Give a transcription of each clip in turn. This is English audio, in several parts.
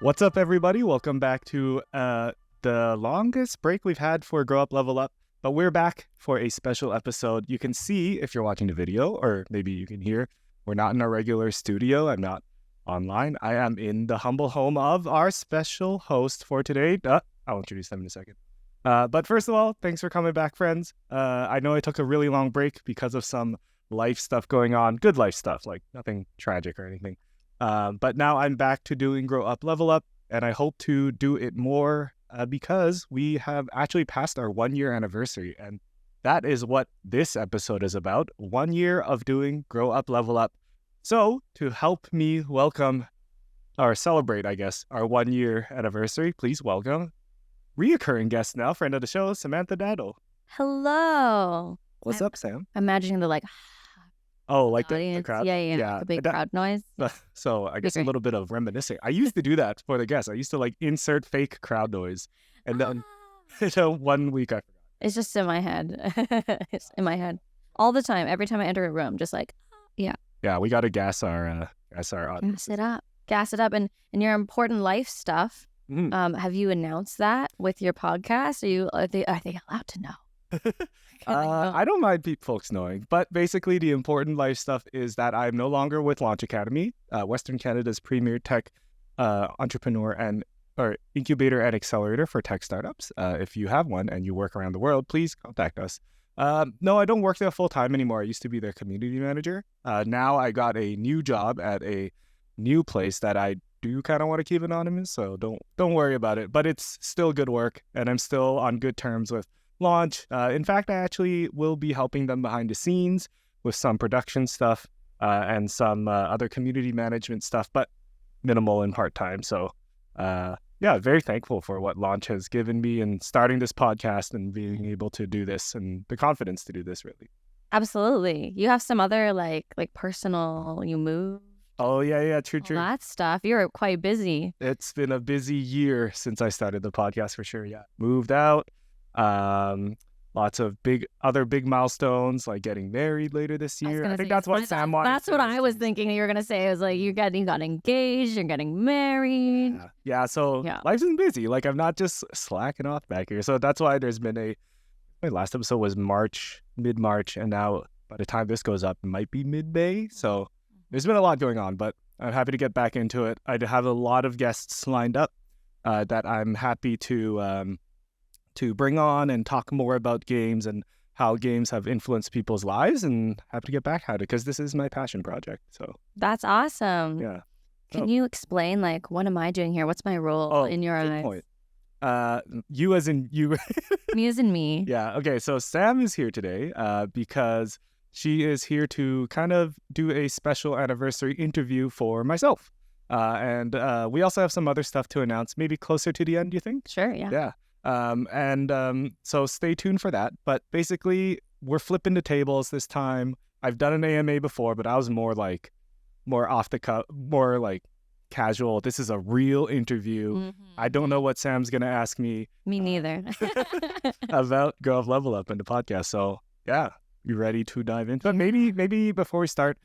What's up, everybody? Welcome back to the longest break we've had for Grow Up, Level Up, but we're back for a special episode. You can see if you're watching the video, or maybe you can hear, we're not in our regular studio. I'm not online. I am in the humble home of our special host for today. I'll introduce them in a second. But first of all, thanks for coming back, friends. I know I took a really long break because of some life stuff going on, good life stuff, like nothing tragic or anything. But now I'm back to doing Grow Up, Level Up, and I hope to do it more because we have actually passed our 1 year anniversary, and that is what this episode is about. 1 year of doing Grow Up, Level Up. So to help me welcome or celebrate, I guess, our 1 year anniversary, please welcome reoccurring guest now, friend of the show, Sam Dowdell. Hello. What's up, Sam? Imagining the Oh, like the crowd? Yeah. The big crowd noise. So I guess a little bit of reminiscing. I used to do that for the guests. I used to insert fake crowd noise. And then 1 week I forgot. It's just in my head. It's in my head. All the time. Every time I enter a room, just yeah. Yeah, we got to gas our audience. Gas it up. And your important life stuff. Have you announced that with your podcast? Are they allowed to know? I don't mind folks knowing, but basically the important life stuff is that I'm no longer with Launch Academy, Western Canada's premier tech entrepreneur or incubator and accelerator for tech startups. If you have one and you work around the world, please contact us. No, I don't work there full time anymore. I used to be their community manager. Now I got a new job at a new place that I do kind of want to keep anonymous, so don't worry about it. But it's still good work, and I'm still on good terms with Launch. In fact, I actually will be helping them behind the scenes with some production stuff and some other community management stuff, but minimal and part-time. So very thankful for what Launch has given me in starting this podcast and being able to do this and the confidence to do this, really. Absolutely. You have some other like personal, you move. Oh, yeah, true. All that stuff. You're quite busy. It's been a busy year since I started the podcast, for sure, yeah. Moved out. Lots of big milestones, like getting married later this year. I think that's what Sam wanted. That's what I was thinking you were gonna say. It was like you got engaged, you're getting married. Yeah. So life's been busy. Like I'm not just slacking off back here. So that's why there's been my last episode was mid-March, and now by the time this goes up, it might be mid-May. So there's been a lot going on, but I'm happy to get back into it. I have a lot of guests lined up that I'm happy to bring on and talk more about games and how games have influenced people's lives, and happy to get back at it because this is my passion project. So that's awesome. Yeah. Can you explain what am I doing here? What's my role in your eyes? Point. You as in you. Me as in me. Yeah. Okay. So Sam is here today because she is here to kind of do a special anniversary interview for myself. And we also have some other stuff to announce, maybe closer to the end, do you think? Sure. Yeah. Yeah. So stay tuned for that. But basically, we're flipping the tables this time. I've done an AMA before, but I was more off the cuff, more like casual. This is a real interview. Mm-hmm. I don't know what Sam's going to ask me. Me neither. about Grow Up, Level Up in the podcast. So yeah, you ready to dive into it? Maybe before we start,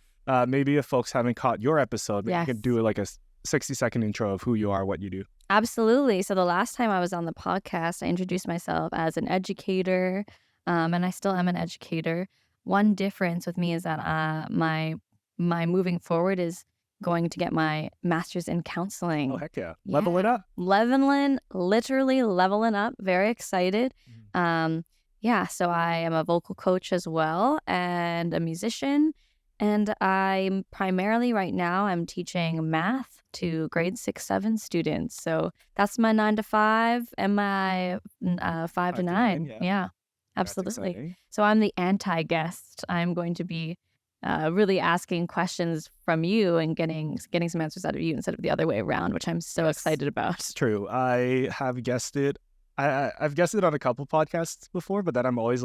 maybe if folks haven't caught your episode, maybe you can do like a 60-second intro of who you are, what you do. Absolutely. So the last time I was on the podcast, I introduced myself as an educator, and I still am an educator. One difference with me is that my moving forward is going to get my master's in counseling. Oh, heck yeah. Leveling up. Literally leveling up. Very excited. So I am a vocal coach as well and a musician. And I'm primarily right now, I'm teaching math to grade 6, 7 students. So that's my 9 to 5 and my 5 to 9. Yeah, absolutely. So I'm the anti-guest. I'm going to be really asking questions from you and getting some answers out of you instead of the other way around, which I'm so excited about. It's true. I have guested. I've guested on a couple podcasts before, but then I'm always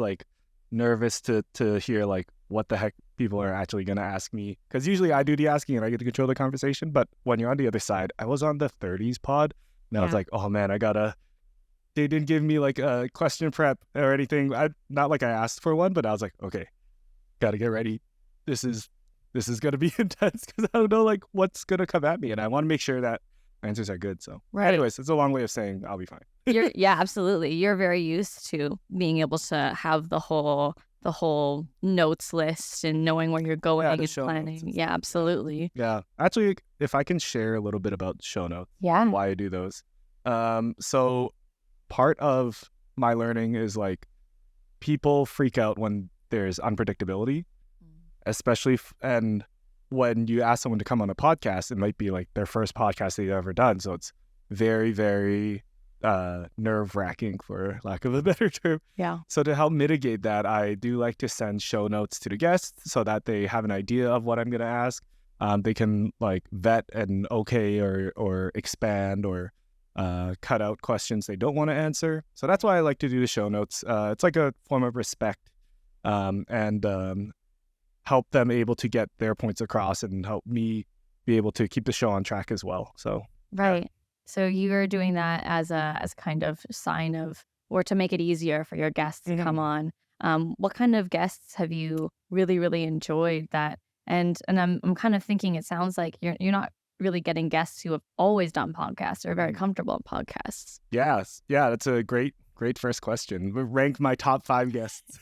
nervous to hear what the heck people are actually going to ask me, because usually I do the asking and I get to control the conversation. But when you're on the other side, I was on the 30s pod and I was like, oh man, they didn't give me a question prep or anything. Not like I asked for one, but I was like, okay, gotta get ready. This is going to be intense because I don't know what's going to come at me, and I want to make sure that answers are good. So, Right. anyways, it's a long way of saying I'll be fine. Yeah, absolutely. You're very used to being able to have the whole notes list and knowing where you're going the and show notes planning. and Yeah, stuff. absolutely. Yeah. Actually, if I can share a little bit about show notes, Yeah. why I do those. So part of my learning is like people freak out when there's unpredictability, especially and when you ask someone to come on a podcast, it might be like their first podcast they've ever done. So it's very, very nerve-wracking, for lack of a better term. Yeah. So to help mitigate that, I do like to send show notes to the guests so that they have an idea of what I'm going to ask. They can like vet and okay or expand or cut out questions they don't want to answer. So that's why I like to do the show notes. It's like a form of respect and help them able to get their points across and help me be able to keep the show on track as well. So Right. So you're doing that as kind of sign of, or to make it easier for your guests to come on. What kind of guests have you really, really enjoyed that? And I'm kind of thinking it sounds like you're not really getting guests who have always done podcasts or are very comfortable in podcasts. Yes. Yeah, that's a great first question. Rank my top 5 guests.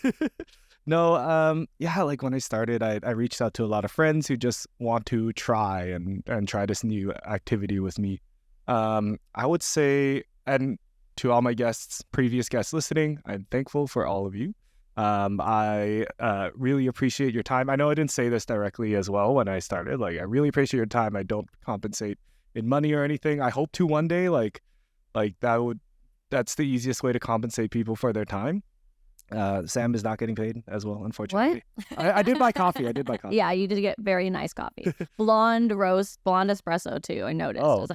No, yeah, like when I started, I reached out to a lot of friends who just want to try and try this new activity with me. I would say, and to all my guests, previous guests listening, I'm thankful for all of you. I really appreciate your time. I know I didn't say this directly as well when I started. Like, I really appreciate your time. I don't compensate in money or anything. I hope to one day, like that's the easiest way to compensate people for their time. Sam is not getting paid as well, unfortunately. What? I did buy coffee. Yeah, you did get very nice coffee. Blonde espresso too, I noticed. I was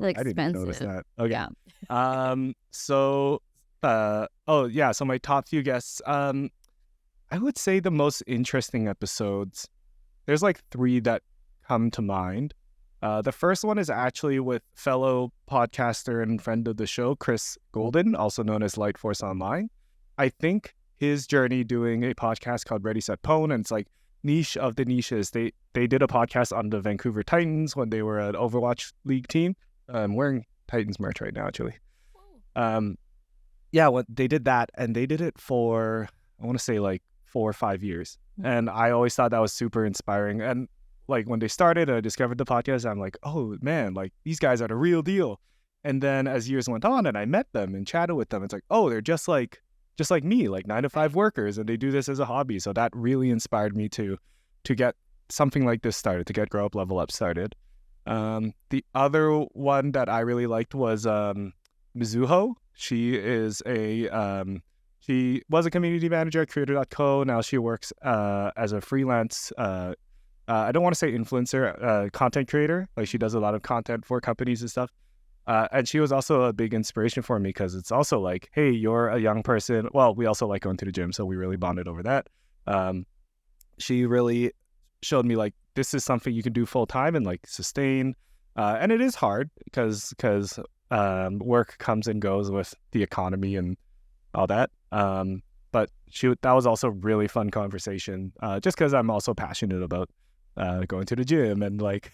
like, I didn't notice expensive. that. Okay. Yeah. So so my top few guests, I would say the most interesting episodes, there's like 3 that come to mind. The first one is actually with fellow podcaster and friend of the show, Chris Golden, also known as Light Force Online. I think his journey doing a podcast called Ready Set Pwn, and it's like niche of the niches. They did a podcast on the Vancouver Titans when they were an Overwatch League team. I'm wearing Titans merch right now, actually. They did that, and they did it for, I want to say like 4 or 5 years. And I always thought that was super inspiring. And like when they started, I discovered the podcast. I'm like, oh man, like these guys are the real deal. And then as years went on and I met them and chatted with them, it's like, oh, they're just like me, like 9-to-5 workers, and they do this as a hobby. So that really inspired me to get something like this started, to get Grow Up Level Up started. The other one that I really liked was Mizuho. She was a community manager at Creator.co. Now she works as a freelance, I don't want to say influencer, content creator. Like she does a lot of content for companies and stuff. And she was also a big inspiration for me because it's also like, hey, you're a young person. Well, we also like going to the gym, so we really bonded over that. She really showed me like this is something you can do full time and like sustain. And it is hard because work comes and goes with the economy and all that. But that was also a really fun conversation. Just because I'm also passionate about going to the gym and like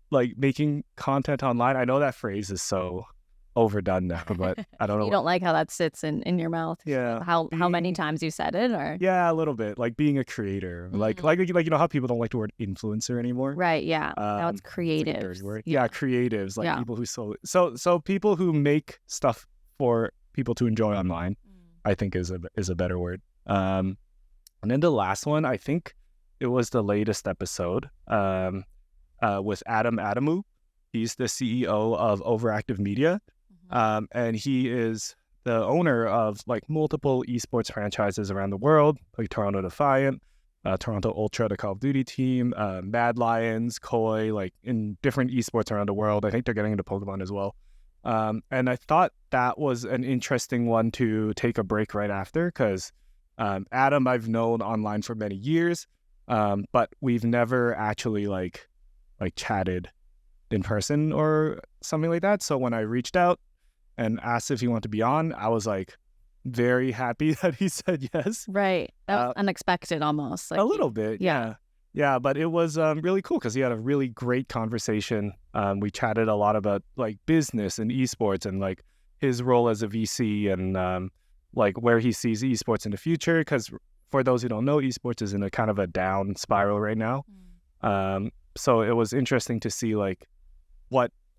like making content online. I know that phrase is so overdone now, but I don't know. You don't like how that sits in your mouth? Yeah. How many times you said it, or? Yeah, a little bit. Like being a creator. Like you know how people don't like the word influencer anymore? Right, yeah. Now it's It's like a creative. dirty word. Yeah, creatives. Like Yeah. people who so people who make stuff for people to enjoy online, I think is a better word. And then the last one, I think it was the latest episode. With Adam Adamu. He's the CEO of Overactive Media. And he is the owner of like multiple esports franchises around the world, like Toronto Defiant, Toronto Ultra, the Call of Duty team, Mad Lions, Koi, like in different esports around the world. I think they're getting into Pokemon as well. And I thought that was an interesting one to take a break right after because Adam I've known online for many years, but we've never actually like chatted in person or something like that. So when I reached out and asked if he wanted to be on, I was like very happy that he said yes. Right. That was unexpected almost. Like A little bit. Yeah. Yeah, but it was really cool because he had a really great conversation. We chatted a lot about like business and esports and like his role as a VC and like where he sees esports in the future. Because for those who don't know, esports is in a kind of a down spiral right now. So it was interesting to see like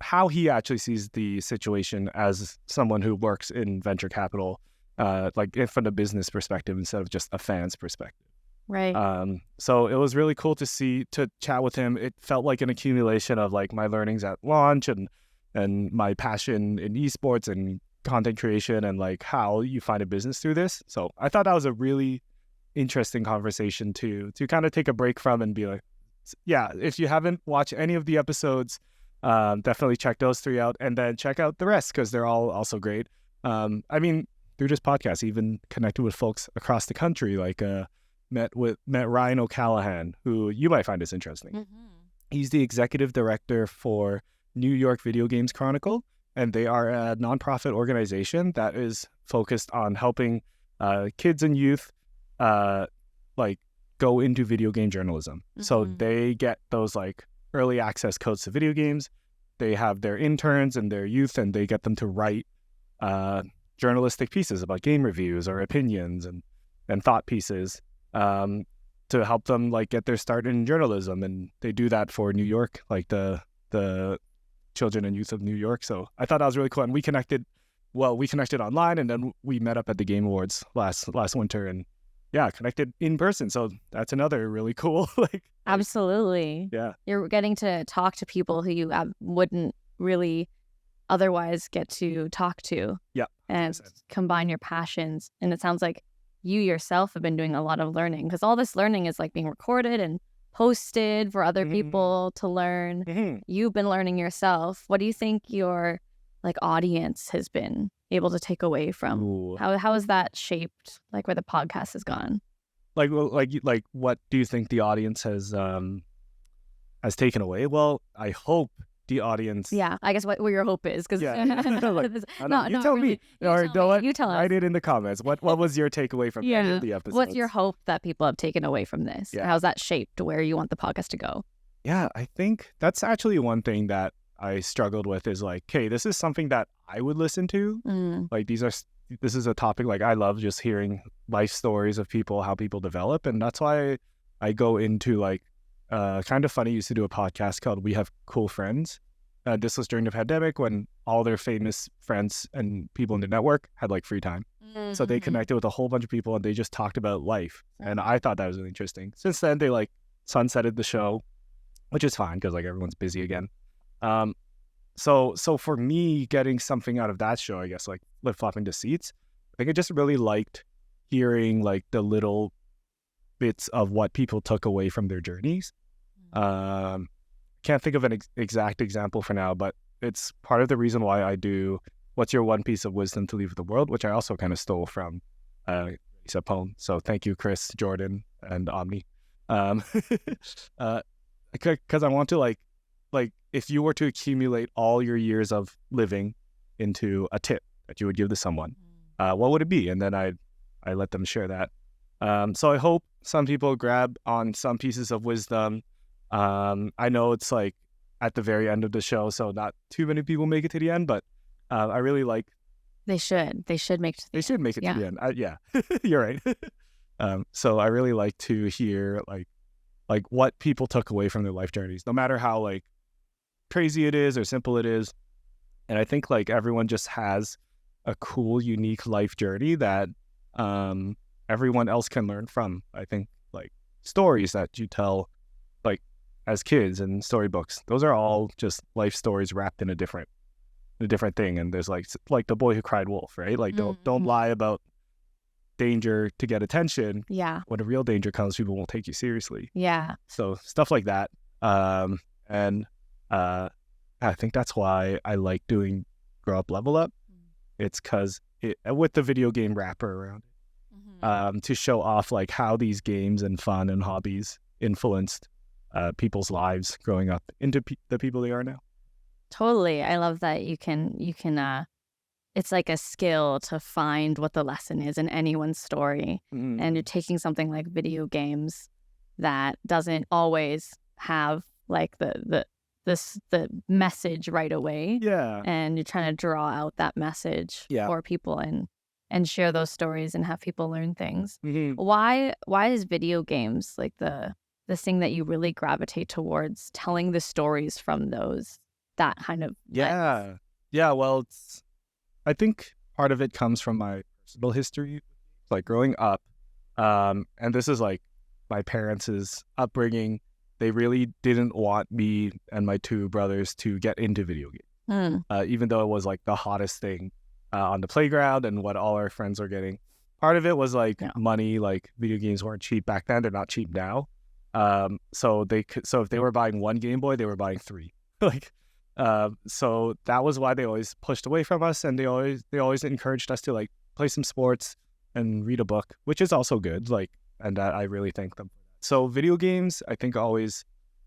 how he actually sees the situation as someone who works in venture capital, like from a business perspective instead of just a fan's perspective. Right. So it was really cool to chat with him. It felt like an accumulation of like my learnings at launch and my passion in esports and content creation and like how you find a business through this. So I thought that was a really interesting conversation to kind of take a break from and be like, yeah, if you haven't watched any of the episodes, definitely check those 3 out and then check out the rest because they're all also great. I mean, through this podcast, even connected with folks across the country, like met Ryan O'Callahan, who you might find is interesting. He's the executive director for New York Video Games Chronicle, and they are a nonprofit organization that is focused on helping kids and youth like go into video game journalism. So they get those like early access codes to video games. They have their interns and their youth, and they get them to write journalistic pieces about game reviews or opinions and thought pieces to help them like get their start in journalism. And they do that for New York, like the children and youth of New York. So I thought that was really cool. And we connected online, and then we met up at the Game Awards last winter and connected in person. So that's another really cool Absolutely. Yeah. You're getting to talk to people who you wouldn't really otherwise get to talk to. Yeah. And combine your passions. And it sounds like you yourself have been doing a lot of learning because all this learning is like being recorded and posted for other people to learn. You've been learning yourself. What do you think your like audience has been able to take away from? Ooh. How has that shaped like where the podcast has gone? Like what do you think the audience has taken away? Well, I hope the audience. Yeah, I guess what your hope is because you tell me. You tell us. Write it in the comments. What was your takeaway from any of the episodes? What's your hope that people have taken away from this? Yeah. How's that shaped where you want the podcast to go? Yeah, I think that's actually one thing that I struggled with is like, okay, this is something that I would listen to. Like this is a topic like I love just hearing life stories of people, how people develop, and that's why I go into like kind of funny. Used to do a podcast called We Have Cool Friends. This was during the pandemic when all their famous friends and people in the network had like free time. So they connected with a whole bunch of people and they just talked about life. And I thought that was really interesting. Since then, they like sunsetted the show, which is fine because like everyone's busy again. So for me, getting something out of that show, I guess like flip-flopping the seats, I think I just really liked hearing like the little bits of what people took away from their journeys. Can't think of an exact example for now, but it's part of the reason why I do What's Your One Piece of Wisdom to Leave with the World, which I also kind of stole from Lisa Poem. So thank you, Chris, Jordan, and Omni. Because I want to like if you were to accumulate all your years of living into a tip that you would give to someone, what would it be? And then I let them share that. So I hope some people grab on some pieces of wisdom. I know it's like at the very end of the show, so not too many people make it to the end, but I really like. They should make it to the end. Yeah, you're right. So I really like to hear like what people took away from their life journeys, no matter how like crazy it is or simple it is. And I think like everyone just has a cool, unique life journey that everyone else can learn from. I think like stories that you tell like as kids and storybooks, those are all just life stories wrapped in a different thing. And there's like the boy who cried wolf, right? Like don't lie about danger to get attention. Yeah. When the real danger comes, people won't take you seriously. Yeah. So stuff like that. And I think that's why I like doing Grow Up Level Up. It's because with the video game wrapper around it, to show off like how these games and fun and hobbies influenced people's lives growing up into the people they are now. Totally. I love that you can it's like a skill to find what the lesson is in anyone's story. And you're taking something like video games that doesn't always have like the message right away. Yeah. And you're trying to draw out that message for people and share those stories and have people learn things. Why is video games like the thing that you really gravitate towards, telling the stories from that kind of lens? Well, I think part of it comes from my personal history, like growing up, and this is like my parents' upbringing. They really didn't want me and my two brothers to get into video games, even though it was like the hottest thing on the playground and what all our friends were getting. Part of it was like money. Like video games weren't cheap back then; they're not cheap now. So if they were buying one Game Boy, they were buying three. So that was why they always pushed away from us, and they always encouraged us to like play some sports and read a book, which is also good. Like, and I really thank them. So video games, I think, always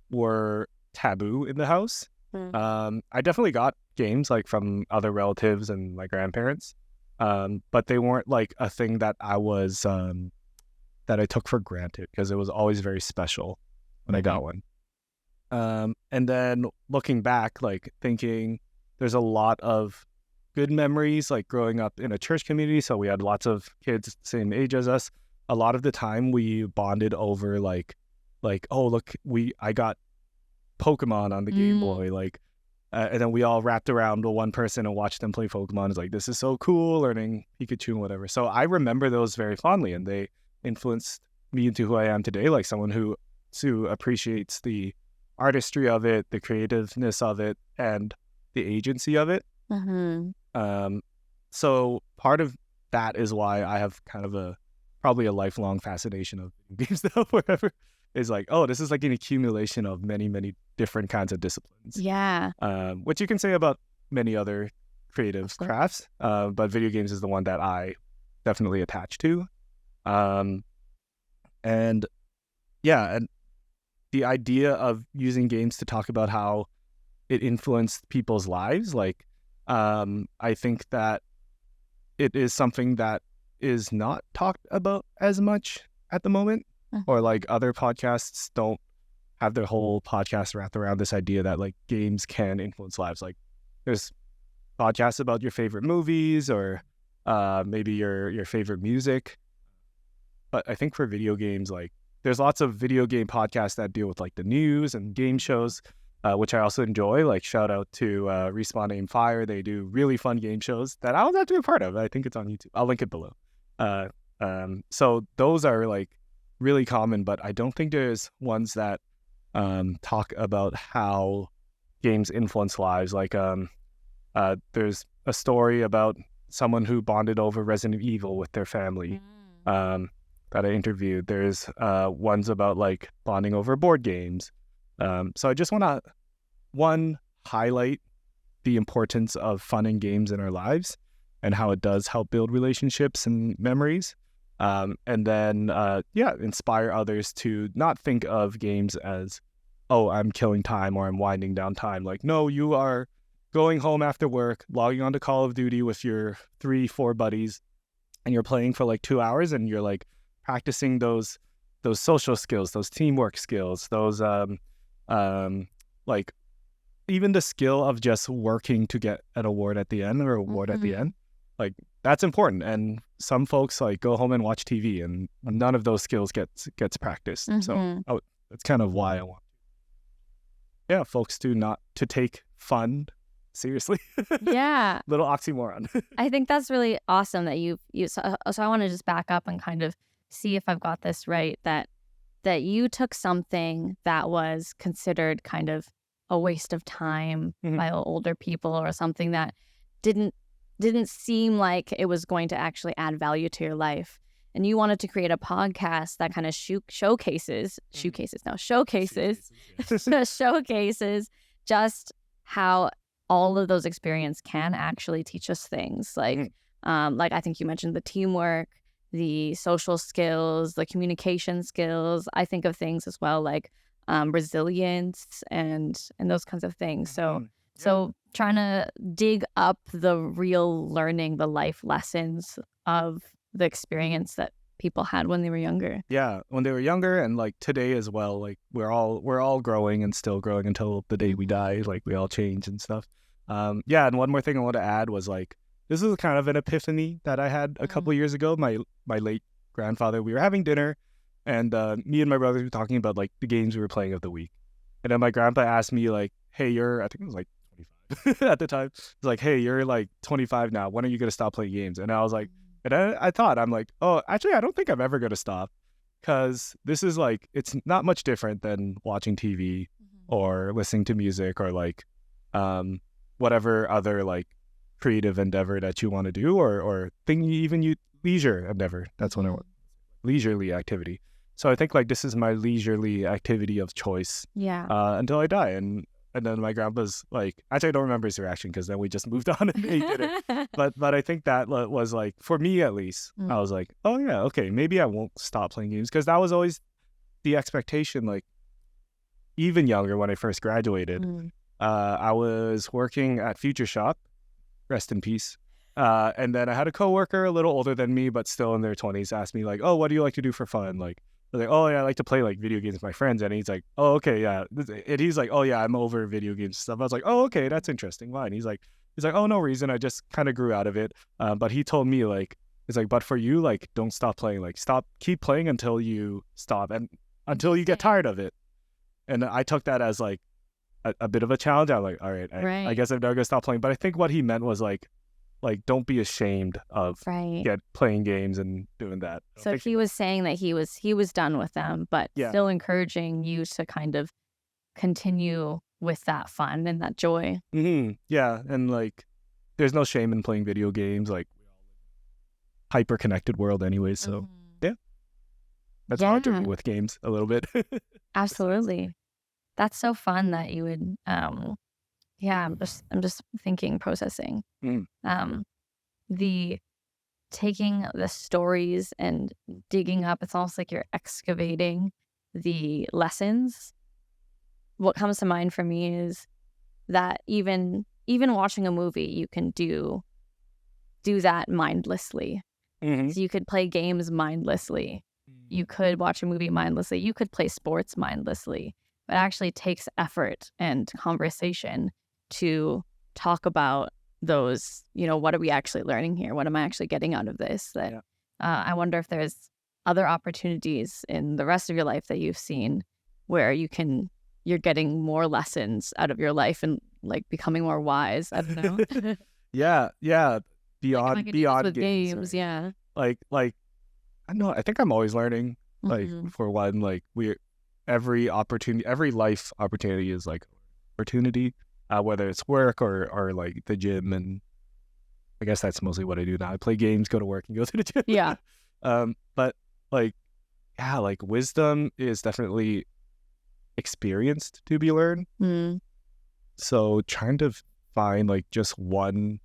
were taboo in the house. I definitely got games like from other relatives and my grandparents, but they weren't like a thing that I took for granted, because it was always very special when I got one. And then looking back, like thinking there's a lot of good memories, like growing up in a church community. So we had lots of kids the same age as us. A lot of the time we bonded over like, oh, look, I got Pokemon on the Game Boy, like, and then we all wrapped around one person and watched them play Pokemon. It's like, this is so cool, learning Pikachu and whatever. So I remember those very fondly, and they influenced me into who I am today, like someone who appreciates the artistry of it, the creativeness of it, and the agency of it. So part of that is why I have kind of probably a lifelong fascination of games now, wherever is like, oh, this is like an accumulation of many, many different kinds of disciplines. Which you can say about many other creative crafts, but video games is the one that I definitely attach to. And the idea of using games to talk about how it influenced people's lives, like, I think that it is something that is not talked about as much at the moment, or like other podcasts don't have their whole podcast wrapped around this idea that like games can influence lives. Like there's podcasts about your favorite movies, or maybe your favorite music. But I think for video games, like there's lots of video game podcasts that deal with like the news and game shows, which I also enjoy. Like shout out to Respawn Aim Fire. They do really fun game shows that I was have to be a part of. I think it's on YouTube. I'll link it below. So those are like really common, but I don't think there's ones that talk about how games influence lives. Like there's a story about someone who bonded over Resident Evil with their family that I interviewed. There's ones about like bonding over board games. So I just want to highlight the importance of fun and games in our lives and how it does help build relationships and memories. And then, inspire others to not think of games as, oh, I'm killing time or I'm winding down time. Like, no, you are going home after work, logging onto Call of Duty with your 3-4 buddies, and you're playing for like 2 hours, and you're like practicing those social skills, those teamwork skills, those like even the skill of just working to get an award at the end or award at the end. Like that's important. And some folks like go home and watch TV, and none of those skills gets practiced. So that's kind of why I want folks to take fun seriously. Little oxymoron. I think that's really awesome that you so I want to just back up and kind of see if I've got this right, that you took something that was considered kind of a waste of time by older people, or something that didn't seem like it was going to actually add value to your life, and you wanted to create a podcast that kind of showcases just how all of those experiences can actually teach us things. Like I think you mentioned the teamwork, the social skills, the communication skills. I think of things as well like resilience and those kinds of things. So trying to dig up the real learning, the life lessons of the experience that people had when they were younger. Yeah, when they were younger, and like today as well. Like we're all growing and still growing until the day we die. Like we all change and stuff. Yeah, and one more thing I want to add was like this is kind of an epiphany that I had a couple years ago. My late grandfather, we were having dinner, and me and my brothers were talking about like the games we were playing of the week. And then my grandpa asked me like, "Hey, I think it was like 25 at the time. He's like, "Hey, you're like 25 now. When are you gonna stop playing games?" And I was like, and I'm like, "Oh, actually, I don't think I'm ever gonna stop, because this is like it's not much different than watching TV or listening to music or like whatever other like creative endeavor that you want to do or thing leisure endeavor. That's what I want. Leisurely activity. So I think like this is my leisurely activity of choice until I die. And then my grandpa's like, actually I don't remember his reaction because then we just moved on and ate dinner. But I think that was like, for me at least, I was like, oh yeah, okay, maybe I won't stop playing games, because that was always the expectation. Like even younger, when I first graduated, I was working at Future Shop, rest in peace. And then I had a coworker a little older than me, but still in their 20s, asked me like, "Oh, what do you like to do for fun?" Like, I was like, "Oh yeah, I like to play like video games with my friends." And he's like, "Oh okay, yeah." And he's like, "Oh yeah, I'm over video games and stuff." I was like, "Oh okay, that's interesting. Why?" And he's like, "Oh, no reason. I just kind of grew out of it." But he told me like, he's like, "But for you, like, don't stop playing. Like, keep playing until you stop and until you get tired of it." And I took that as like a bit of a challenge. I'm like, all right, I guess I'm never gonna stop playing. But I think what he meant was like don't be ashamed of playing games and doing that. So he was saying that he was done with them, but still encouraging you to kind of continue with that fun and that joy. Yeah, and like there's no shame in playing video games. Like hyper connected world anyway. So yeah, that's my journey with games a little bit. Absolutely. That's so fun that you would I'm just thinking, processing. The taking the stories and digging up, it's almost like you're excavating the lessons. What comes to mind for me is that even watching a movie, you can do that mindlessly. So you could play games mindlessly. You could watch a movie mindlessly. You could play sports mindlessly. But it actually takes effort and conversation to talk about those, what are we actually learning here? What am I actually getting out of this? I wonder if there's other opportunities in the rest of your life that you've seen where you're getting more lessons out of your life and like becoming more wise. I don't know. Yeah. Beyond games. Yeah. Like I don't know. I think I'm always learning. Like for one, like every life opportunity is like opportunity. Whether it's work or like the gym, and I guess that's mostly what I do now. I play games, go to work, and go to the gym. Yeah. But like wisdom is definitely experienced to be learned. So trying to find like just one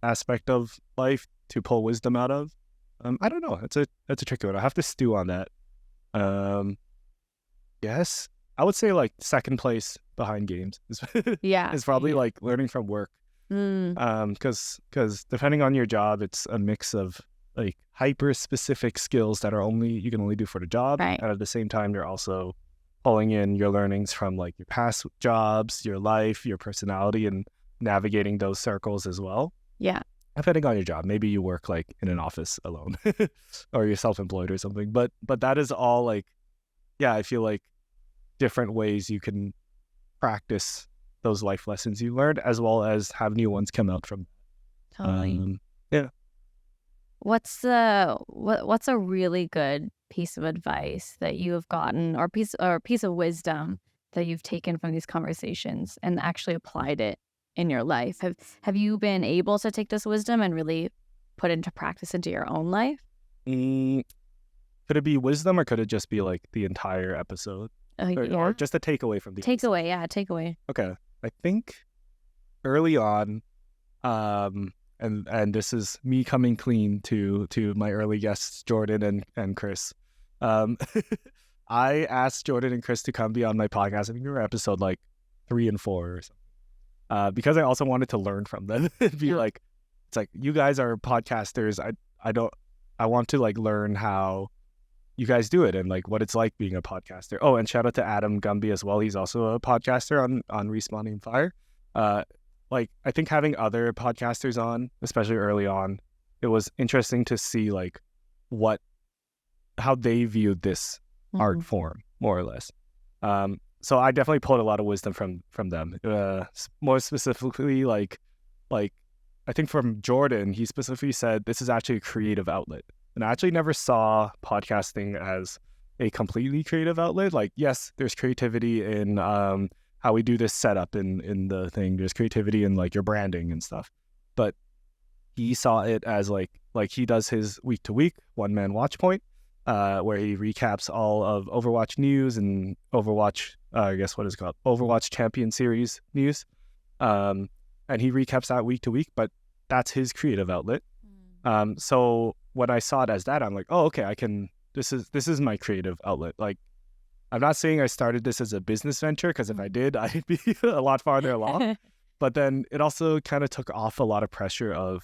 aspect of life to pull wisdom out of, I don't know. That's a tricky one. I have to stew on that. Yes, I would say like second place behind games is probably like learning from work. Because depending on your job, it's a mix of like hyper specific skills that you can only do for the job, and at the same time you're also pulling in your learnings from like your past jobs, your life, your personality, and navigating those circles as well. Yeah. Depending on your job, maybe you work like in an office alone or you're self-employed or something, but that is all like, I feel like different ways you can practice those life lessons you learned, as well as have new ones come out from totally. Yeah. What's a really good piece of advice that you have gotten, or piece of wisdom that you've taken from these conversations and actually applied it in your life? Have you been able to take this wisdom and really put into practice into your own life? Could it be wisdom, or could it just be like the entire episode? Or just a takeaway from the takeaway? Yeah, takeaway. Okay. I think early on, and this is me coming clean to my early guests, Jordan and Chris. I asked Jordan and Chris to come be on my podcast. I think we were episode like 3 and 4 or something. Because I also wanted to learn from them. Be like, it's like, you guys are podcasters. I want to like learn how you guys do it and like what it's like being a podcaster. Oh, and shout out to Adam Gumby as well. He's also a podcaster on Respawning Fire. Like I think having other podcasters on, especially early on, it was interesting to see like how they viewed this art form, more or less. So I definitely pulled a lot of wisdom from them. More specifically, like I think from Jordan, he specifically said this is actually a creative outlet. And I actually never saw podcasting as a completely creative outlet. Like, yes, there's creativity in how we do this setup in the thing. There's creativity in like your branding and stuff. But he saw it as like he does his week to week one man watch point, where he recaps all of Overwatch news and Overwatch, I guess what is it called, Overwatch Champion Series news. And he recaps that week to week, but that's his creative outlet. So when I saw it as that, I'm like, oh, okay, this is my creative outlet. Like, I'm not saying I started this as a business venture, because if I did, I'd be a lot farther along. But then it also kind of took off a lot of pressure of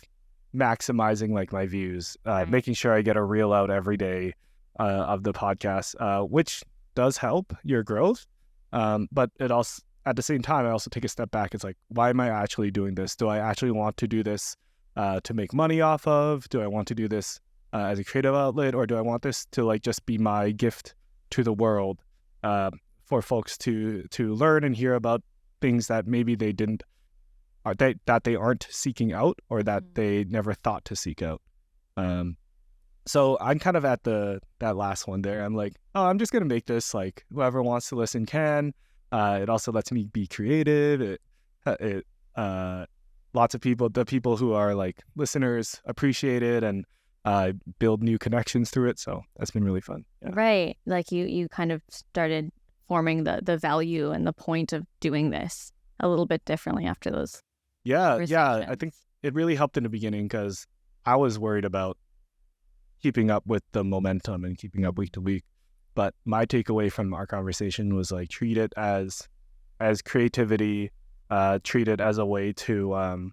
maximizing like my views, making sure I get a reel out every day of the podcast, which does help your growth. But it also, at the same time, I also take a step back. It's like, why am I actually doing this? Do I actually want to do this to make money off of? Do I want to do this as a creative outlet, or do I want this to like just be my gift to the world for folks to learn and hear about things that maybe they didn't, that they aren't seeking out, or that they never thought to seek out. So I'm kind of at that last one there. I'm like, oh, I'm just gonna make this like whoever wants to listen can. It also lets me be creative. It lots of people, the people who are like listeners, appreciate it and build new connections through it. So that's been really fun. Yeah. Right. Like you kind of started forming the value and the point of doing this a little bit differently after those. Yeah. I think it really helped in the beginning, because I was worried about keeping up with the momentum and keeping up week to week. But my takeaway from our conversation was like, treat it as creativity, treat it as a way to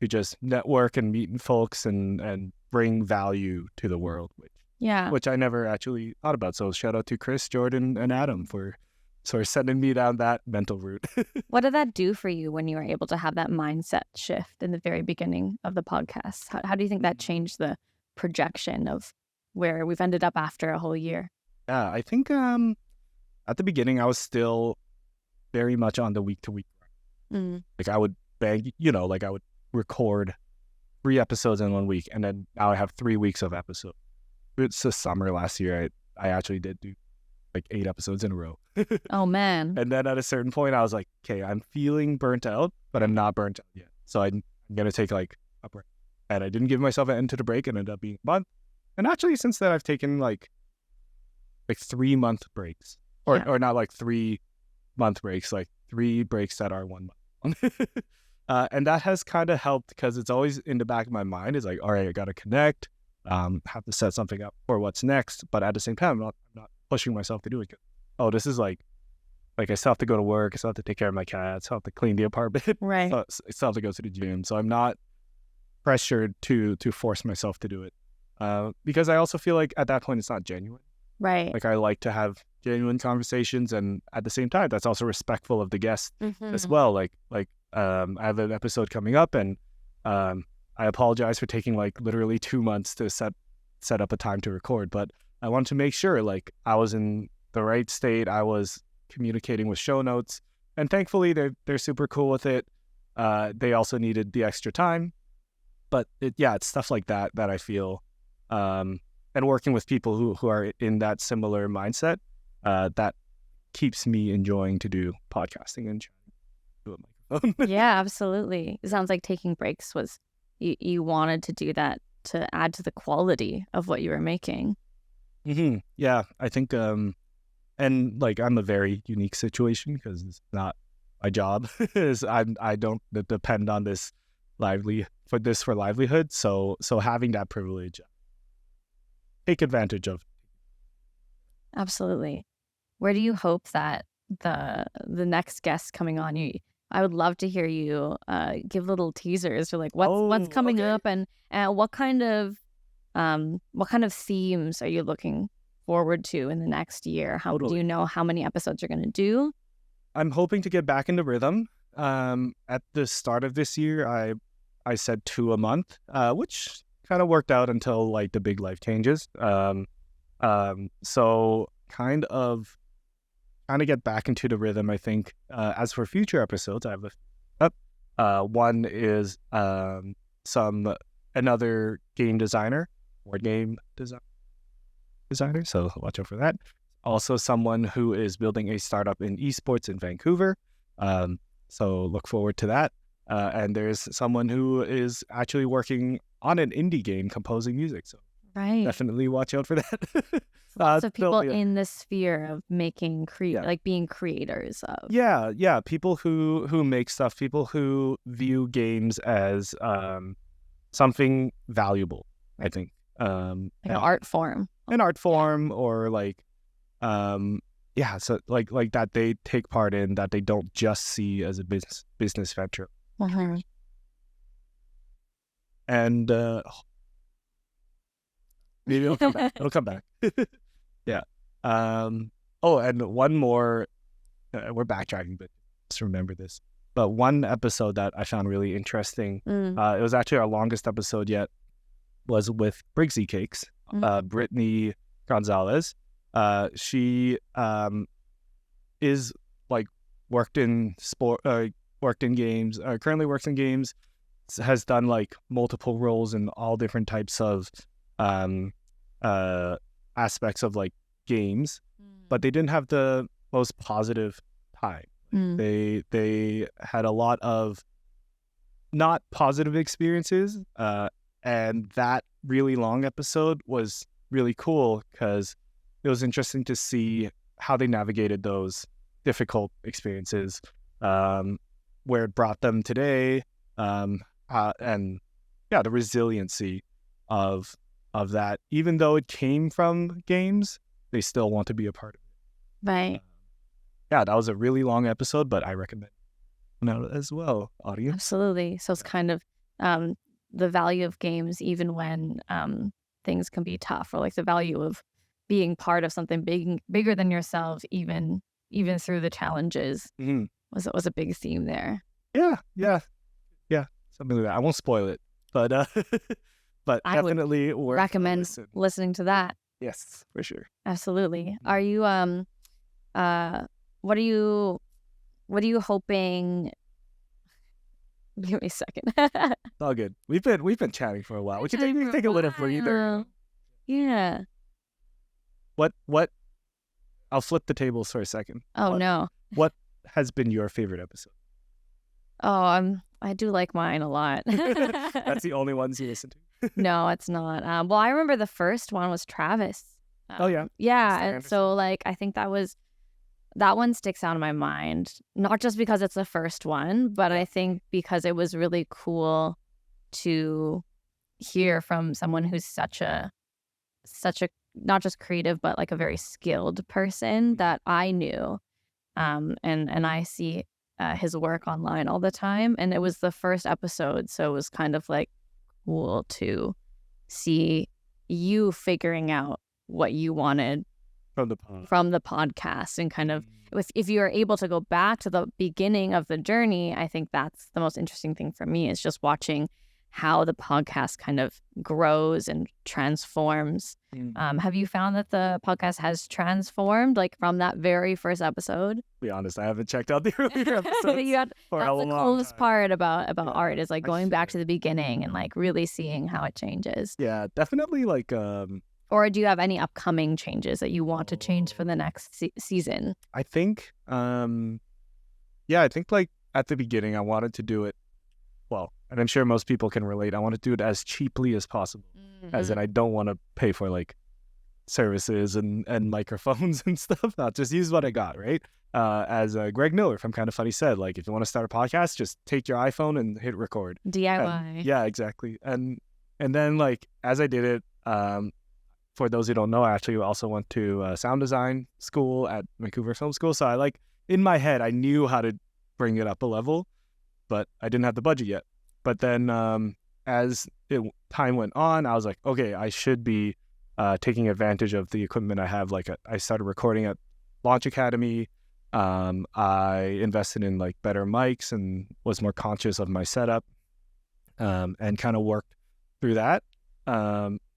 just network and meet folks and bring value to the world, which I never actually thought about. So shout out to Chris, Jordan, and Adam for sort of sending me down that mental route. What did that do for you when you were able to have that mindset shift in the very beginning of the podcast? How do you think that changed the projection of where we've ended up after a whole year? Yeah, I think at the beginning I was still very much on the week to week. Like I would like I would record 3 episodes in 1 week, and then now I have 3 weeks of episodes. It's the summer last year. I actually did do like 8 episodes in a row. Oh man. And then at a certain point I was like, okay, I'm feeling burnt out, but I'm not burnt out yet. So I'm gonna take like a break. And I didn't give myself an end to the break, and ended up being a month. And actually since then I've taken like 3-month breaks. Or not like 3-month breaks, like 3 breaks that are 1 month. And that has kind of helped, because it's always in the back of my mind. It's like, all right, I got to connect, have to set something up for what's next. But at the same time, I'm not pushing myself to do it. Oh, this is like I still have to go to work. I still have to take care of my cats. I still have to clean the apartment. Right. I still have to go to the gym. So I'm not pressured to force myself to do it. Because I also feel like at that point, it's not genuine. Right. Like I like to have genuine conversations, and at the same time, that's also respectful of the guest as well. Like I have an episode coming up, and I apologize for taking like literally 2 months to set up a time to record, but I want to make sure like I was in the right state. I was communicating with show notes, and thankfully they're super cool with it. They also needed the extra time, but it's stuff like that I feel, and working with people who are in that similar mindset, that keeps me enjoying to do podcasting and do a microphone. Yeah, absolutely. It sounds like taking breaks was you wanted to do that to add to the quality of what you were making. Mm-hmm. Yeah, I think, and like I'm a very unique situation, because it's not my job. I don't depend on this for livelihood. So having that privilege, take advantage of. Absolutely. Where do you hope that the next guest coming on, I would love to hear you give little teasers for like what's coming up, and what kind of what kind of themes are you looking forward to in the next year? How do Totally. you know how many episodes you're going to do? I'm hoping to get back into rhythm. At the start of this year, I said 2 a month, which kind of worked out until like the big life changes. So kind of get back into the rhythm. I think. As for future episodes, I have one is another game designer or game designer. So watch out for that. Also, someone who is building a startup in esports in Vancouver. So look forward to that. And there's someone who is actually working on an indie game composing music. So Right. definitely watch out for that. Lots of people yeah. in the sphere of making like being creators of. Yeah. People who make stuff, people who view games as something valuable, I think. Like an art form. An art form, or like so like that they take part in, that they don't just see as a business venture. Mm-hmm. And maybe it'll come back. It'll come back. Yeah. Oh, and one more. We're backtracking, but just remember this. But one episode that I found really interesting. It was actually our longest episode yet. Was with Briggsy Cakes. Brittany Gonzalez. She is like worked in games. Currently works in games. Has done like multiple roles in all different types of aspects of like games, but they didn't have the most positive time. They had a lot of not positive experiences, and that really long episode was really cool because it was interesting to see how they navigated those difficult experiences, where it brought them today, and the resiliency of that. Even though it came from games, they still want to be a part of it. Right. That was a really long episode, but I recommend it as well, audience. Absolutely. So it's kind of the value of games, even when things can be tough, or like the value of being part of something bigger than yourself, even through the challenges, was a big theme there. Yeah, something like that. I won't spoil it, but but I definitely would recommend listening to that. Yes, for sure. Absolutely. Are you what are you hoping? Give me a second. It's all good. We've been chatting for a while. We can take a little breather. Yeah. What? I'll flip the tables for a second. No. What has been your favorite episode? Oh, I do like mine a lot. That's the only ones you listen to? No, it's not. Well, I remember the first one was Travis. Oh yeah. Yeah, and so like I think that one sticks out in my mind, not just because it's the first one, but I think because it was really cool to hear from someone who's such a not just creative, but like a very skilled person that I knew, and I see his work online all the time, and it was the first episode, so it was kind of like cool to see you figuring out what you wanted from the podcast, and kind of if you are able to go back to the beginning of the journey, I think that's the most interesting thing for me, is just watching how the podcast kind of grows and transforms. Have you found that the podcast has transformed, like from that very first episode? To be honest, I haven't checked out the earlier episodes. That's the coolest part about art, is like going back to the beginning and like really seeing how it changes. Yeah, definitely. Like, or do you have any upcoming changes that you want to change for the next season? I think, I think like at the beginning, I wanted to do it well, and I'm sure most people can relate. I want to do it as cheaply as possible, as in I don't want to pay for like services and microphones and stuff. Not just use what I got, right? As Greg Miller from Kind of Funny said, like, if you want to start a podcast, just take your iPhone and hit record. DIY. Yeah, exactly. And then like as I did it, for those who don't know, I actually also went to sound design school at Vancouver Film School. So I like, in my head, I knew how to bring it up a level, but I didn't have the budget yet. But then as time went on, I was like, okay, I should be taking advantage of the equipment I have. Like I started recording at Launch Academy. I invested in like better mics and was more conscious of my setup, and kind of worked through that.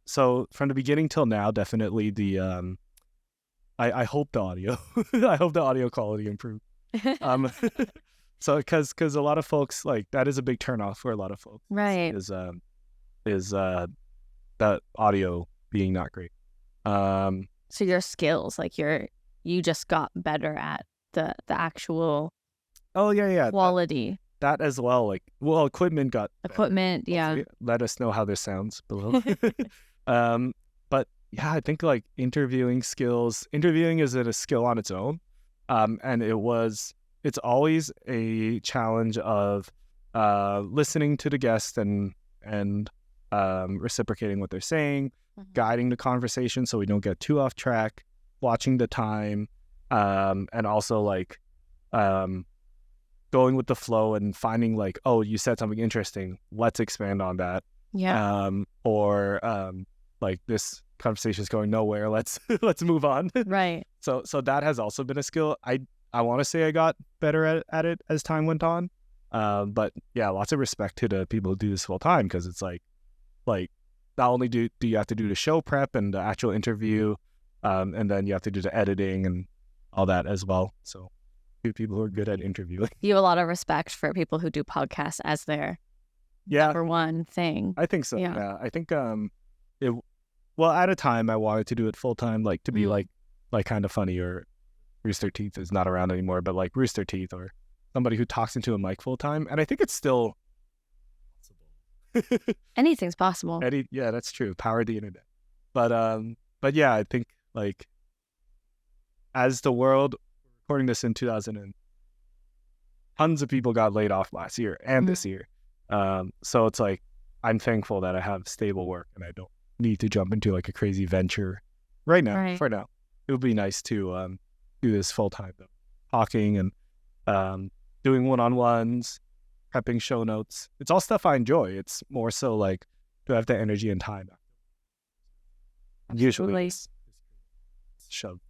So from the beginning till now, definitely I hope the audio, I hope the audio quality improved. So because a lot of folks, like, that is a big turnoff for a lot of folks. Right. Is that audio being not great. So your skills, like you just got better at the actual Oh yeah, quality. that as well. Like, well, equipment got better. Equipment, yeah. Hopefully, let us know how this sounds below. But yeah, I think like interviewing skills. Interviewing is a skill on its own, and it's always a challenge of listening to the guest and reciprocating what they're saying, guiding the conversation so we don't get too off track, watching the time, and also like going with the flow and finding like, oh, you said something interesting, let's expand on that. Yeah. Or like, this conversation is going nowhere, let's move on. Right. So that has also been a skill. I want to say I got better at it as time went on. But yeah, lots of respect to the people who do this full time, because it's like not only do you have to do the show prep and the actual interview, and then you have to do the editing and all that as well. So people who are good at interviewing. You have a lot of respect for people who do podcasts as their number one thing. I think so. Yeah. I think well, at a time I wanted to do it full time, like to be like kind of funny, or Rooster Teeth is not around anymore, but like Rooster Teeth, or somebody who talks into a mic full time. And I think it's still possible. Anything's possible. Yeah, that's true. Power of the internet. But yeah, I think like, as the world, recording this in 2000, and tons of people got laid off last year and this year. So it's like, I'm thankful that I have stable work and I don't need to jump into like a crazy venture right now. Right. For now, it would be nice to do this full time, though, talking and doing one-on-ones, prepping show notes. It's all stuff I enjoy. It's more so like, do I have the energy and time? Usually it's shoved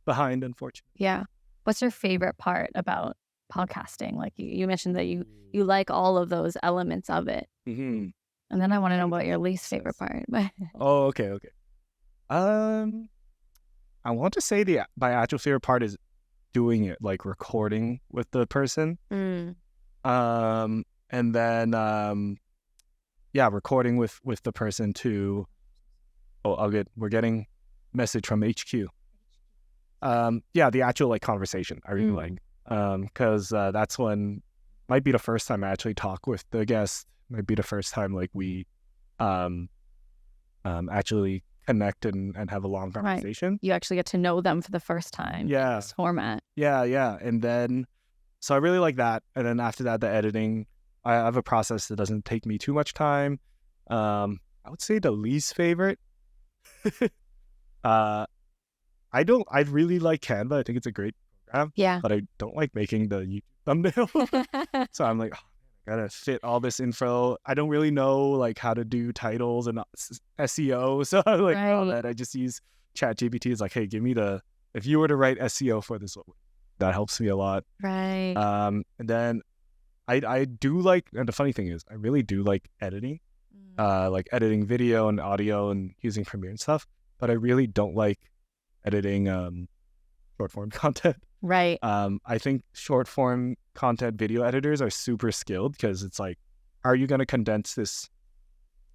behind, unfortunately. Yeah. What's your favorite part about podcasting? Like you mentioned that you like all of those elements of it. Mm-hmm. And then I want to know about your least favorite part. Oh, okay. I want to say my actual favorite part is doing it, like recording with the person. And then recording with the person to. Oh, we're getting message from HQ. The actual like conversation I really like, because that's when might be the first time I actually talk with the guest. Might be the first time like we actually connect and have a long conversation. Right. You actually get to know them for the first time. Yeah. In this format. Yeah. And then, so I really like that. And then after that, the editing, I have a process that doesn't take me too much time. I would say the least favorite. I really like Canva. I think it's a great program. Yeah. But I don't like making the YouTube thumbnail. So I'm like, I gotta fit all this info. I don't really know like how to do titles and SEO. So I'm like, all that. I just use ChatGPT. It's like, hey, give me if you were to write SEO for this, that helps me a lot. Right. And then I do like, and the funny thing is, I really do like editing. Like editing video and audio and using Premiere and stuff, but I really don't like editing short form content. Right. I think short form content video editors are super skilled, because it's like, are you going to condense this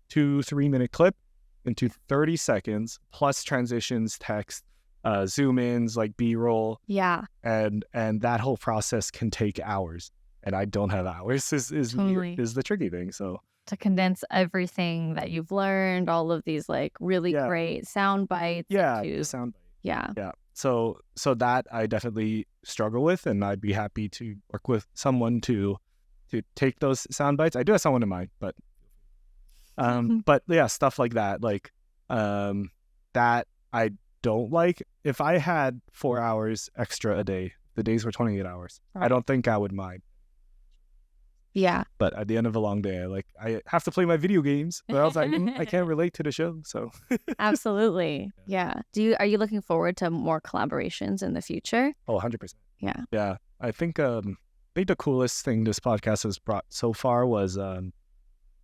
2-3 minute clip into 30 seconds plus transitions, text, zoom ins, like B-roll. Yeah. And that whole process can take hours, and I don't have hours is the tricky thing. So to condense everything that you've learned, all of these like really great sound bites. Yeah, sound bite. Yeah. So that I definitely struggle with, and I'd be happy to work with someone to take those sound bites. I do have someone in mind, but yeah, stuff like that, like that I don't like. If I had 4 hours extra a day, the days were 28 hours. Right. I don't think I would mind. Yeah. But at the end of a long day, I have to play my video games, or else I can't relate to the show. So Absolutely. Yeah. Are you looking forward to more collaborations in the future? oh, 100%. Yeah. Yeah, I think the coolest thing this podcast has brought so far was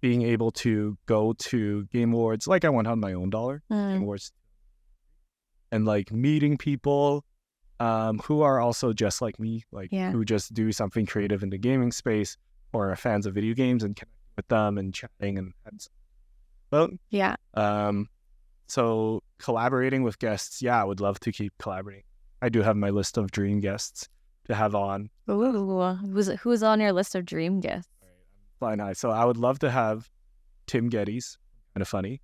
being able to go to Game Awards, like I went on my own dollar, Game Awards, and like meeting people who are also just like me, who just do something creative in the gaming space or are fans of video games, and connecting with them and chatting and well, yeah. So collaborating with guests, I would love to keep collaborating. I do have my list of dream guests to have on. Ooh, who's on your list of dream guests? Flying high. So I would love to have Tim Geddes, kind of funny,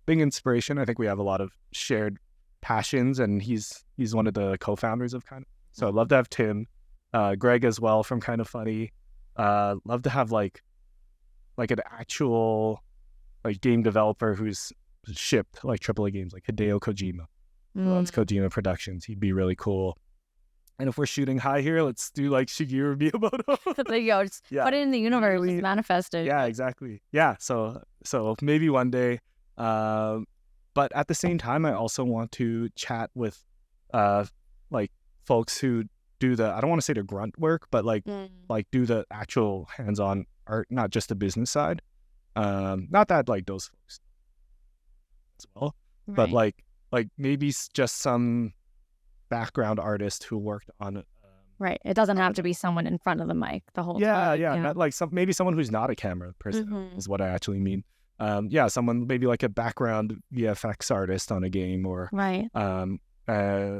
big inspiration. I think we have a lot of shared passions, and he's one of the co-founders of Kind of. So I'd love to have Tim, Greg as well from Kind of Funny. Love to have like an actual game developer who's shipped like AAA games, like Hideo Kojima, who owns Kojima Productions. He'd be really cool. And if we're shooting high here, let's do like Shigeru Miyamoto. There you go. Just put it in the universe, really, manifest it. Yeah, exactly. Yeah, so maybe one day. But at the same time, I also want to chat with like folks who do I don't want to say the grunt work, but like do the actual hands-on art, not just the business side. Not that like those folks as well, right, but like maybe just some background artist who worked on it. Right. It doesn't have to be someone in front of the mic the whole time. Yeah. Not like maybe someone who's not a camera person is what I actually mean. Someone maybe like a background VFX artist on a game, or right.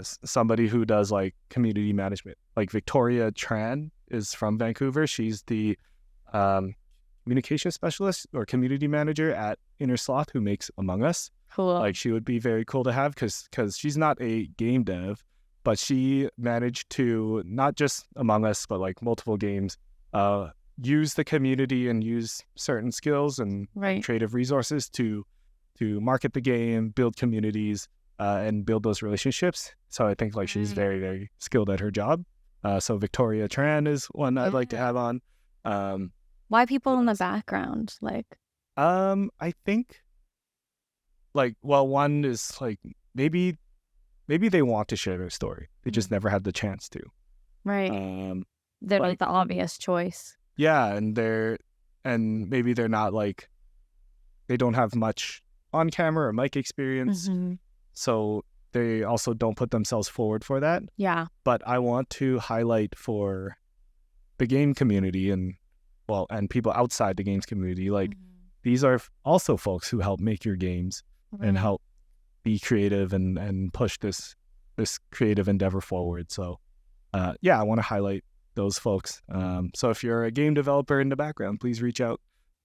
Somebody who does like community management. Like Victoria Tran is from Vancouver. She's the communication specialist or community manager at Inner Sloth, who makes Among Us. Cool. Like she would be very cool to have because she's not a game dev, but she managed to not just Among Us, but like multiple games, use the community and use certain skills and creative resources to market the game, build communities, and build those relationships. So I think like she's very, very skilled at her job. So Victoria Tran is one I'd like to have on. Why people in the background? I think one is like maybe they want to share their story. They just never had the chance to. Right. They're like the obvious choice. Yeah, and maybe they're not like, they don't have much on camera or mic experience. So they also don't put themselves forward for that. Yeah. But I want to highlight for the game community and people outside the games community, these are also folks who help make your games and help be creative and push this creative endeavor forward. So I want to highlight those folks. So if you're a game developer in the background, please reach out.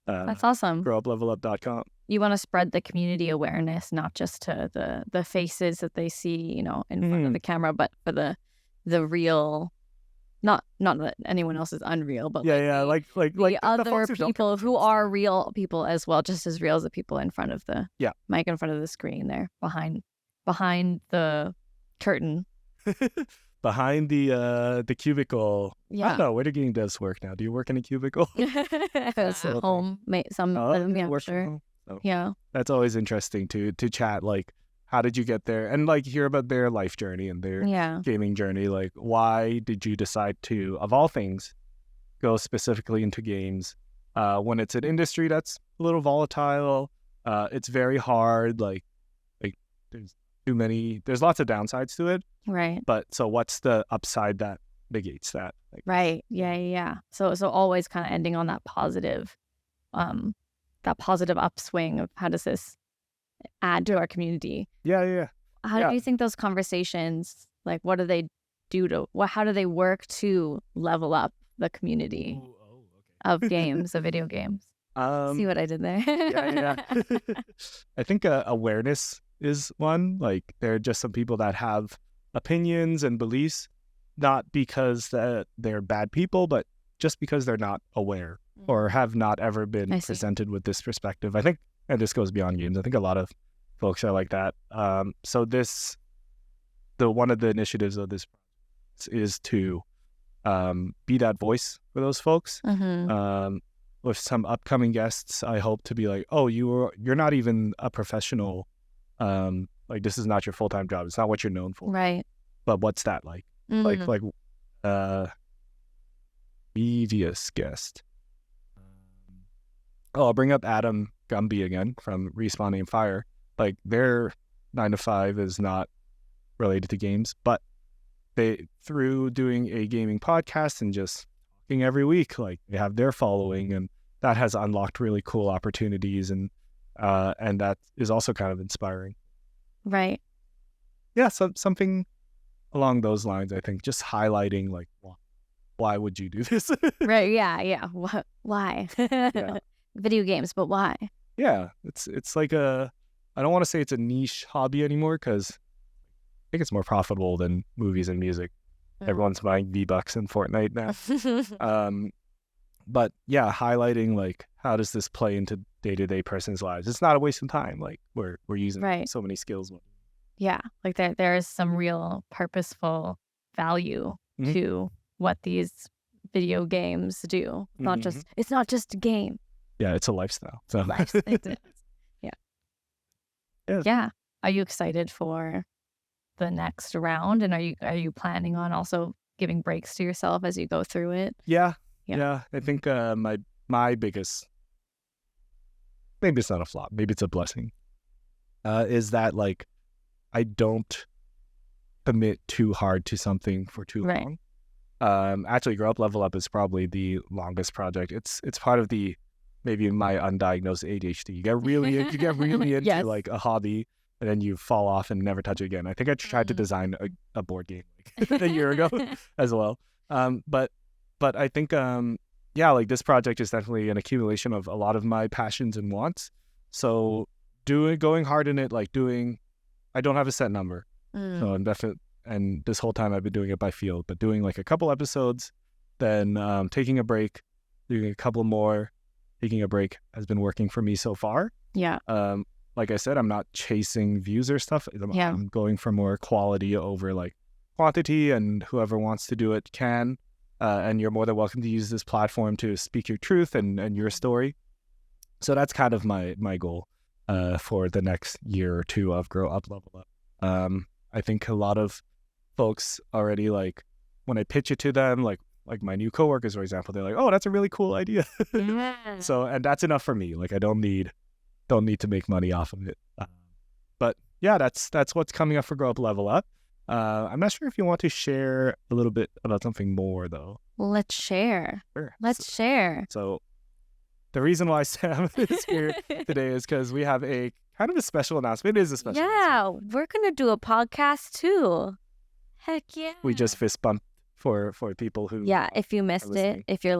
That's awesome. Growuplevelup.com. You want to spread the community awareness, not just to the faces that they see, in front of the camera, but for the real, not that anyone else is unreal, but the other people who are real people as well, just as real as the people in front of the mic, in front of the screen there, behind the curtain. Behind the cubicle. I don't know, where do game devs work now? Do you work in a cubicle? Home, some of them, yeah, sure. So yeah, that's always interesting to chat, like, how did you get there, and like hear about their life journey and their gaming journey. Like, why did you decide to, of all things, go specifically into games when it's an industry that's a little volatile? It's very hard. Like there's lots of downsides to it. Right. But so what's the upside that negates that? Right. Yeah. So always kind of ending on that positive upswing of how does this add to our community? Yeah. How do you think those conversations, like, what do they do how do they work to level up the community of games, of video games? See what I did there? Yeah. I think awareness is one. Like, there are just some people that have opinions and beliefs, not because they're bad people, but just because they're not aware or have not ever been presented with this perspective. I think, and this goes beyond games, I think a lot of folks are like that. So one of the initiatives of this is to be that voice for those folks. Mm-hmm. With some upcoming guests, I hope to be like, oh, you're not even a professional. Like this is not your full-time job. It's not what you're known for. Right. But what's that like? Mm-hmm. Previous guest. I'll bring up Adam Gumby again from Respawn Aim Fire. Like their 9 to 5 is not related to games, but they, through doing a gaming podcast and just talking every week, like they have their following, and that has unlocked really cool opportunities, and that is also kind of inspiring. Right. Yeah, something along those lines. I think just highlighting like why would you do this? Right. Yeah. Why? Yeah. Video games, but why? Yeah, it's like I don't want to say it's a niche hobby anymore, because I think it's more profitable than movies and music. Everyone's buying V-Bucks in Fortnite now. But yeah, highlighting like how does this play into day-to-day person's lives? It's not a waste of time. Like we're using Right. so many skills. Yeah, like there is some real purposeful value Mhm. to what these video games do. It's not just a game. Yeah, it's a lifestyle. So It is. Yeah. Yeah. Are you excited for the next round? And are you planning on also giving breaks to yourself as you go through it? Yeah. Yeah. I think my biggest, maybe it's not a flop, maybe it's a blessing, is that like I don't commit too hard to something for too Right. long. Actually, Grow Up Level Up is probably the longest project. It's part of the maybe my undiagnosed ADHD. You get really into Yes. like a hobby, and then you fall off and never touch it again. I think I tried to design a board game like a year ago as well. But I think like this project is definitely an accumulation of a lot of my passions and wants. So going hard in it, like I don't have a set number. So I'm definitely, and this whole time I've been doing it by field, but doing like a couple episodes, then taking a break, doing a couple more, taking a break has been working for me so far. Yeah. Like I said, I'm not chasing views or stuff. Yeah. I'm going for more quality over like quantity, and whoever wants to do it can. And you're more than welcome to use this platform to speak your truth and your story. So that's kind of my goal for the next year or two of Grow Up Level Up. I think a lot of folks already, like when I pitch it to them, like my new coworkers, for example, they're like, "Oh, that's a really cool idea." Yeah. So, and that's enough for me. Like I don't need to make money off of it. But yeah, that's what's coming up for Grow Up Level Up. I'm not sure if you want to share a little bit about something more though. Let's share. Sure. Let's share. So the reason why Sam is here today is because we have a kind of a special announcement. It is a special announcement. Yeah, we're gonna do a podcast too. Heck yeah. We just fist bumped for people who if you missed it, if you're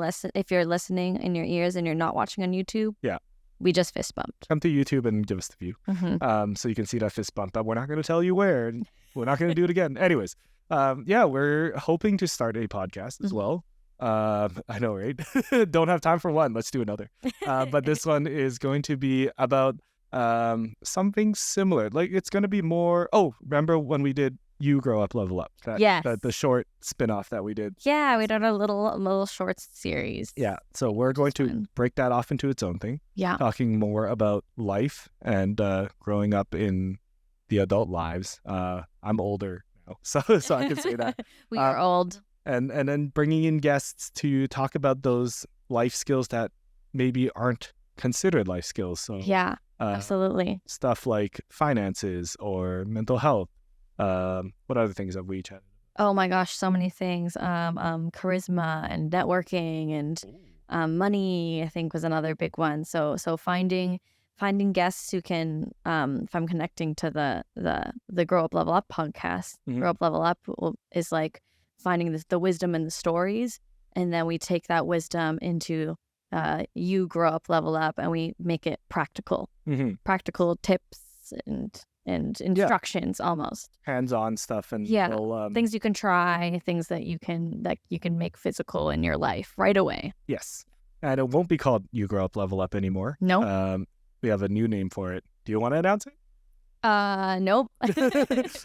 listening in your ears and you're not watching on YouTube, we just fist bumped. come to YouTube and give us the view. So you can see that fist bump, but we're not going to tell you where, and we're not going to do it again. Anyways, we're hoping to start a podcast as well. I know, right? Don't have time for one. Let's do another. But this one is going to be about something similar. Like it's going to be more. Oh, remember when we did You Grow Up, Level Up? Yes. The short spin-off that we did. Yeah, we did a little short series. Yeah. So we're going to break that off into its own thing. Yeah. Talking more about life and growing up in the adult lives. I'm older now, so I can say that. We are old. And then bringing in guests to talk about those life skills that maybe aren't considered life skills. So yeah, absolutely. Stuff like finances or mental health. What other things have we chatted? Oh my gosh, so many things. Charisma and networking and money, I think, was another big one. So finding guests who can, if I'm connecting to the Grow Up Level Up podcast, Grow Up Level Up is like finding the wisdom in the stories, and then we take that wisdom into You Grow Up Level Up, and we make it practical, practical tips and instructions, almost hands-on stuff, and things you can try, things that you can make physical in your life right away. Yes, and it won't be called You Grow Up Level Up anymore. No, we have a new name for it. Do you want to announce it? Nope.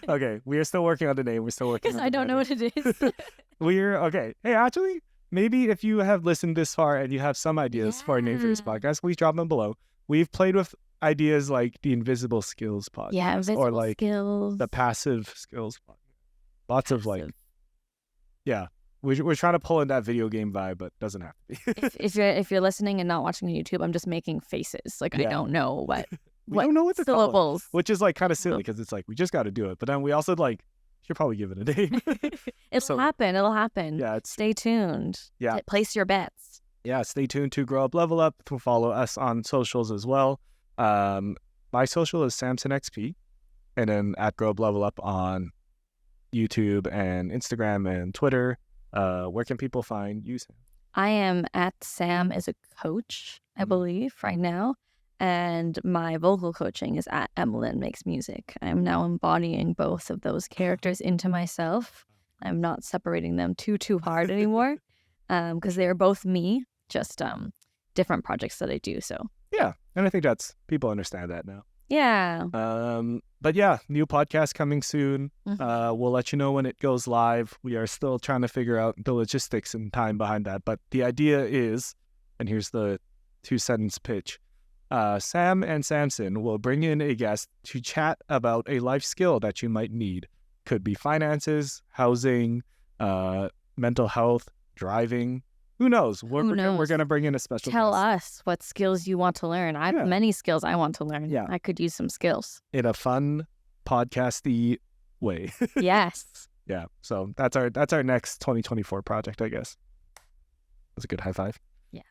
Okay, we are still working on the name. We're still working. Because I don't know what it is. We're okay. Hey, actually, maybe if you have listened this far and you have some ideas for a name for this podcast, please drop them below. We've played with ideas like the Invisible Skills podcast, Yeah, invisible or like skills. the Passive Skills podcast. Lots of like, yeah. We're trying to pull in that video game vibe, but doesn't have to be. if you're listening and not watching on YouTube, I'm just making faces. Like I don't know what we don't know what to call it, syllables. which is like kind of silly because it's like we just got to do it, but then we also like should probably give it a name. It'll happen. It'll happen. Yeah, stay tuned. Yeah, place your bets. Yeah, stay tuned to Grow Up Level Up. To follow us on socials as well. My social is Samson XP, and then at Grow Up Level Up on YouTube and Instagram and Twitter. Where can people find you, Sam? I am at Sam as a coach, I believe, right now. And my vocal coaching is at Emlyn Makes Music. I'm now embodying both of those characters into myself. I'm not separating them too hard anymore because they are both me, just different projects that I do. So yeah, and I think people understand that now. Yeah. But yeah, new podcast coming soon. We'll let you know when it goes live. We are still trying to figure out the logistics and time behind that. But the idea is, and here's the 2-sentence pitch. Sam and Samson will bring in a guest to chat about a life skill that you might need. Could be finances, housing, mental health, driving. Who knows? We're going to bring in a special Tell guest. us what skills you want to learn. I have many skills I want to learn. Yeah. I could use some skills. In a fun, podcasty way. Yes. Yeah. So that's our next 2024 project, I guess. That's a good high five. Yes.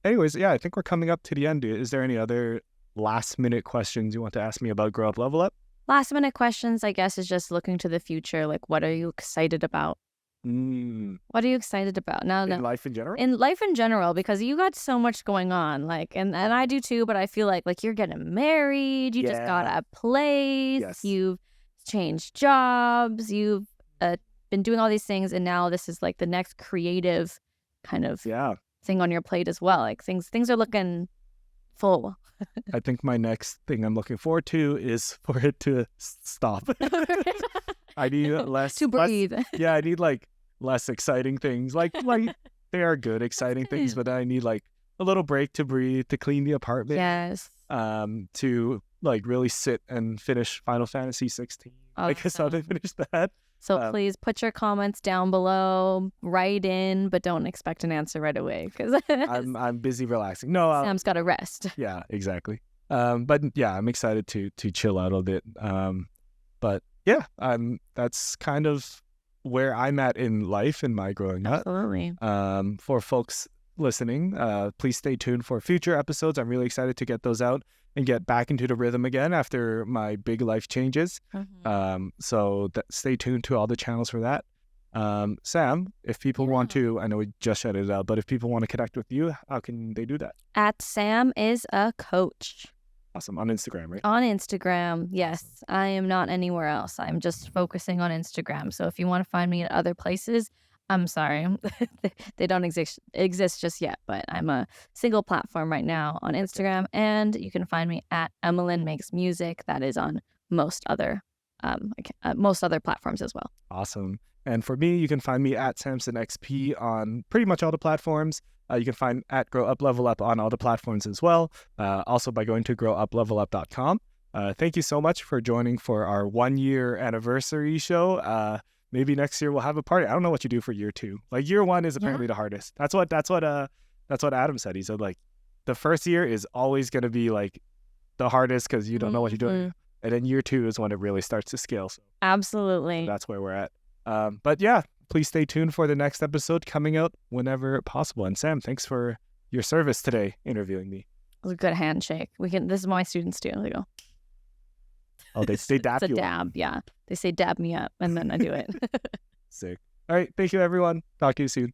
Anyways, yeah, I think we're coming up to the end. Is there any other last minute questions you want to ask me about Grow Up Level Up? Last minute questions, I guess, is just looking to the future. Like, what are you excited about? What are you excited about? In life in general? In life in general, because you got so much going on. Like, and I do too, but I feel like you're getting married. You just got a place. Yes. You've changed jobs. You've been doing all these things. And now this is like the next creative kind of thing on your plate as well. Like things are looking full. I think my next thing I'm looking forward to is for it to stop. I need less to breathe. I need like less exciting things. Like they are good, exciting things, but I need like a little break to breathe, to clean the apartment. Yes. To like really sit and finish Final Fantasy 16. I guess I'll finish that. So please put your comments down below, write in, but don't expect an answer right away because I'm busy relaxing. No, Sam's got to rest. Yeah, exactly. But yeah, I'm excited to chill out a bit. But yeah, that's kind of where I'm at in life in my growing up. Absolutely. For folks listening, please stay tuned for future episodes. I'm really excited to get those out and get back into the rhythm again after my big life changes. So stay tuned to all the channels for that. Sam, if people want to, I know we just shut it out, but if people want to connect with you, how can they do that? At Sam is a coach. Awesome. On Instagram, right? On Instagram, yes. I am not anywhere else. I'm just focusing on Instagram. So if you want to find me at other places, I'm sorry. They don't exist just yet, but I'm a single platform right now on Instagram, and you can find me at Emlyn Makes Music. That is on most other platforms as well. Awesome. And for me, you can find me at Samson XP on pretty much all the platforms. You can find at Grow Up Level Up on all the platforms as well. Also by going to growuplevelup.com. Thank you so much for joining for our 1-year anniversary show. Maybe next year we'll have a party. I don't know what you do for year 2. Like year 1 is apparently the hardest. That's what Adam said. He said like the first year is always going to be like the hardest because you don't know what you're doing. And then year 2 is when it really starts to scale. So absolutely. That's where we're at. But yeah, please stay tuned for the next episode coming out whenever possible. And Sam, thanks for your service today, interviewing me. It was a good handshake. This is what my students do. They go. Oh, they dab it's you. It's a dab, yeah. They say dab me up, and then I do it. Sick. All right. Thank you, everyone. Talk to you soon.